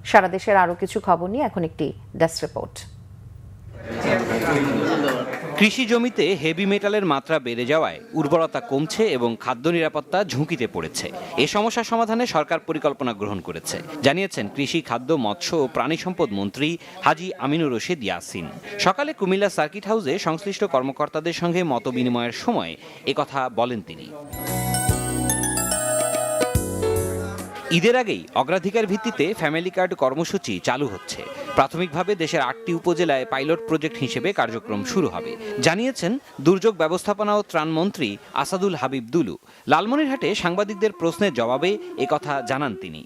সারা দেশের আরও কিছু খবর নিয়ে এখন একটি ডেস্ক রিপোর্ট। কৃষি জমিতে হেভি মেটালের মাত্রা বেড়ে যাওয়ায় উর্বরতা কমছে এবং খাদ্য নিরাপত্তা ঝুঁকিতে পড়েছে। এ সমস্যা সমাধানে সরকার পরিকল্পনা গ্রহণ করেছে, জানিয়েছেন কৃষি, খাদ্য, মৎস্য ও প্রাণী সম্পদ মন্ত্রী হাজী আমিনুর রশিদ ইয়াসিন। সকালে কুমিল্লা সার্কিট হাউসে সংশ্লিষ্ট কর্মকর্তাদের সঙ্গে মতবিনিময়ের সময় একথা বলেন তিনি। ঈদের আগেই অগ্রাধিকার ভিত্তিতে ফ্যামিলি কার্ড কর্মসূচি চালু হচ্ছে। প্রাথমিকভাবে দেশের 8টি উপজেলায় পাইলট প্রজেক্ট হিসেবে কার্যক্রম শুরু হবে, জানিয়েছেন দুর্যোগ ব্যবস্থাপনা ও ত্রাণ মন্ত্রী আসাদুল হাবিব দুলু। লালমনিরহাটে সাংবাদিকদের প্রশ্নের জবাবে একথা জানান তিনি।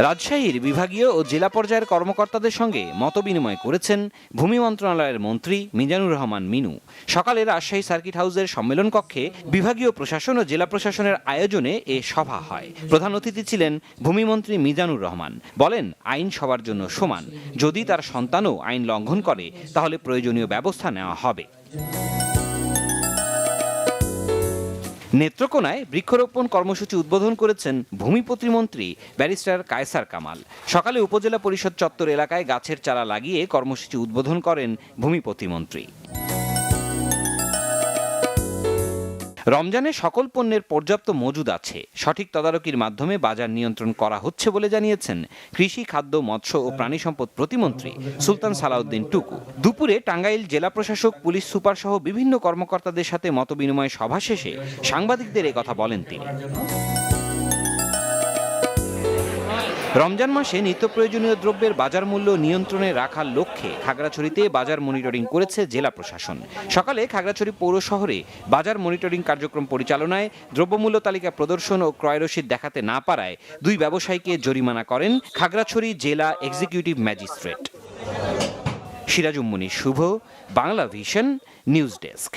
রাজশাহীর বিভাগীয় ও জেলা পর্যায়ের কর্মকর্তাদের সঙ্গে মতবিনিময় করেছেন ভূমি মন্ত্রণালয়ের মন্ত্রী মিজানুর রহমান মিনু। সকালে রাজশাহী সার্কিট হাউসের সম্মেলন কক্ষে বিভাগীয় প্রশাসন ও জেলা প্রশাসনের আয়োজনে এ সভা হয়। প্রধান অতিথি ছিলেন ভূমিমন্ত্রী মিজানুর রহমান। বলেন, আইন সবার জন্য সমান, যদি তার সন্তানও আইন লঙ্ঘন করে তাহলে প্রয়োজনীয় ব্যবস্থা নেওয়া হবে। নেত্রকোনায় বৃক্ষরোপণ কর্মসূচি উদ্বোধন করেছেন ভূমি প্রতিমন্ত্রী ব্যারিস্টার কায়সার কামাল। সকালে উপজেলা পরিষদ চত্বর এলাকায় গাছের চারা লাগিয়ে কর্মসূচি উদ্বোধন করেন ভূমি প্রতিমন্ত্রী। রমজানে সকল পণ্যের পর্যাপ্ত মজুদ আছে, সঠিক তদারকির মাধ্যমে বাজার নিয়ন্ত্রণ করা হচ্ছে বলে জানিয়েছেন কৃষি, খাদ্য, মৎস্য ও প্রাণী সম্পদ প্রতিমন্ত্রী সুলতান সালাউদ্দিন টুকু। দুপুরে টাঙ্গাইল জেলা প্রশাসক, পুলিশ সুপার সহ বিভিন্ন কর্মকর্তাদের সাথে মতবিনিময় সভা শেষে সাংবাদিকদের একথা বলেন তিনি। রমজান মাসে নিত্য প্রয়োজনীয় দ্রব্যের বাজার মূল্য নিয়ন্ত্রণে রাখার লক্ষ্যে খাগড়াছড়িতে বাজার মনিটরিং করেছে জেলা প্রশাসন। সকালে খাগড়াছড়ি পৌর শহরে বাজার মনিটরিং কার্যক্রম পরিচালনায় দ্রব্যমূল্য তালিকা প্রদর্শন ও ক্রয় রসিদ দেখাতে না পারায় 2 ব্যবসায়ীকে জরিমানা করেন খাগড়াছড়ি জেলা এক্সিকিউটিভ ম্যাজিস্ট্রেট। সিরাজুম মুনির শুভ, বাংলা ভিশন, নিউজ ডেস্ক।